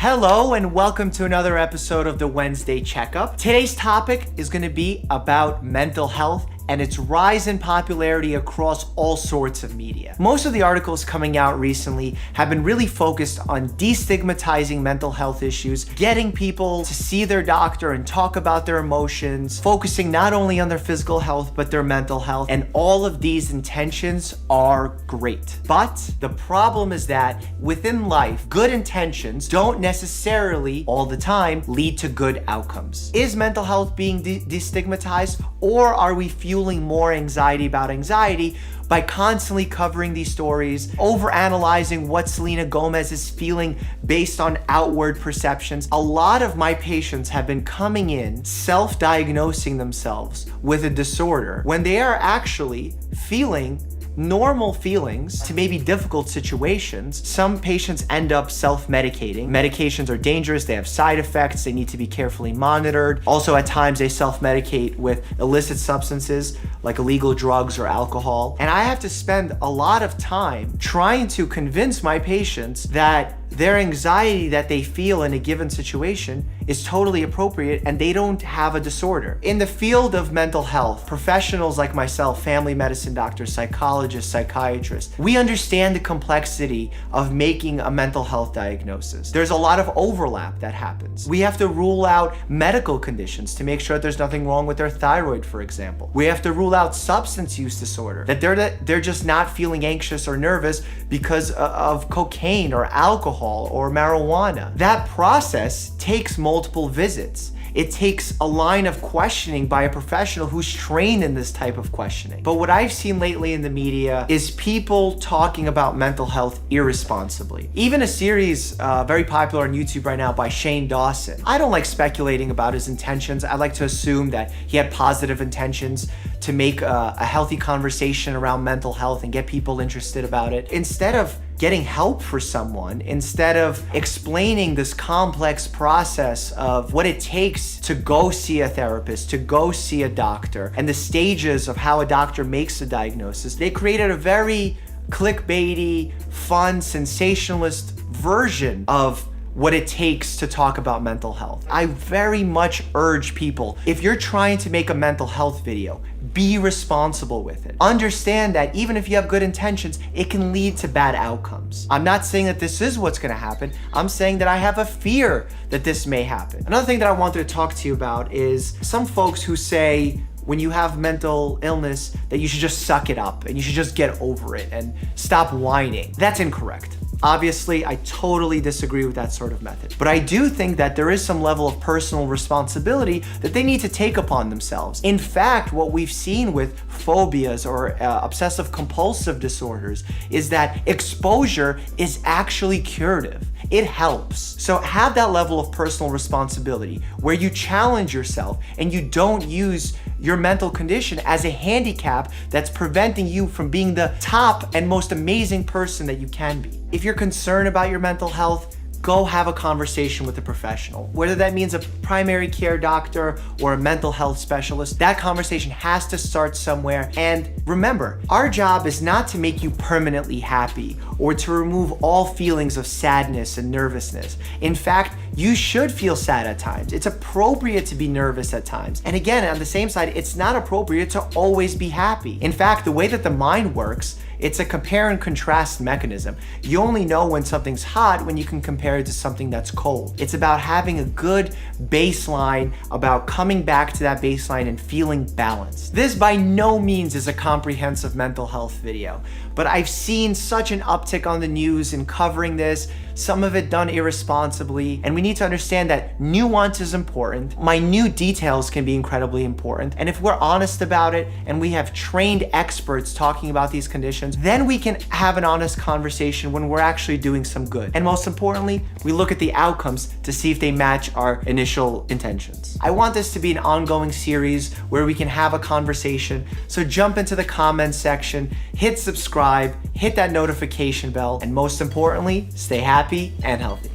Hello and welcome to another episode of the Wednesday Checkup. Today's topic is going to be about mental health and its rise in popularity across all sorts of media. Most of the articles coming out recently have been really focused on destigmatizing mental health issues, getting people to see their doctor and talk about their emotions, focusing not only on their physical health but their mental health, and all of these intentions are great. But the problem is that within life, good intentions don't necessarily all the time lead to good outcomes. Is mental health being destigmatized, or are we fueling more anxiety about anxiety by constantly covering these stories, overanalyzing what Selena Gomez is feeling based on outward perceptions? A lot of my patients have been coming in self-diagnosing themselves with a disorder when they are actually feeling normal feelings to maybe difficult situations. Some patients end up self-medicating. Medications are dangerous, they have side effects, they need to be carefully monitored. Also, at times they self-medicate with illicit substances like illegal drugs or alcohol. And I have to spend a lot of time trying to convince my patients that their anxiety that they feel in a given situation is totally appropriate and they don't have a disorder. In the field of mental health, professionals like myself, family medicine doctors, psychologists, psychiatrists, we understand the complexity of making a mental health diagnosis. There's a lot of overlap that happens. We have to rule out medical conditions to make sure that there's nothing wrong with their thyroid, for example. We have to rule out substance use disorder, that they're just not feeling anxious or nervous because of cocaine or alcohol or marijuana. That process takes multiple visits. It takes a line of questioning by a professional who's trained in this type of questioning. But what I've seen lately in the media is people talking about mental health irresponsibly. Even a series very popular on YouTube right now by Shane Dawson. I don't like speculating about his intentions. I like to assume that he had positive intentions to make a healthy conversation around mental health and get people interested about it. Instead of getting help for someone, instead of explaining this complex process of what it takes to go see a therapist, to go see a doctor, and the stages of how a doctor makes a diagnosis, they created a very clickbaity, fun, sensationalist version of what it takes to talk about mental health. I very much urge people, if you're trying to make a mental health video, be responsible with it. Understand that even if you have good intentions, it can lead to bad outcomes. I'm not saying that this is what's gonna happen. I'm saying that I have a fear that this may happen. Another thing that I wanted to talk to you about is some folks who say, when you have mental illness, that you should just suck it up and you should just get over it and stop whining. That's incorrect. Obviously, I totally disagree with that sort of method. But I do think that there is some level of personal responsibility that they need to take upon themselves. In fact, what we've seen with phobias or obsessive compulsive disorders is that exposure is actually curative. It helps. So have that level of personal responsibility where you challenge yourself and you don't use your mental condition as a handicap that's preventing you from being the top and most amazing person that you can be. If you're concerned about your mental health, go have a conversation with a professional. Whether that means a primary care doctor or a mental health specialist, that conversation has to start somewhere. And remember, our job is not to make you permanently happy or to remove all feelings of sadness and nervousness. In fact, you should feel sad at times. It's appropriate to be nervous at times. And again, on the same side, it's not appropriate to always be happy. In fact, the way that the mind works, it's a compare and contrast mechanism. You only know when something's hot when you can compare it to something that's cold. It's about having a good baseline, about coming back to that baseline and feeling balanced. This by no means is a comprehensive mental health video, but I've seen such an uptick on the news in covering this, some of it done irresponsibly, and we need to understand that nuance is important. Minute details can be incredibly important, and if we're honest about it and we have trained experts talking about these conditions, then we can have an honest conversation when we're actually doing some good. And most importantly, we look at the outcomes to see if they match our initial intentions. I want this to be an ongoing series where we can have a conversation, so jump into the comments section, hit subscribe, hit that notification bell, and most importantly, stay happy and healthy.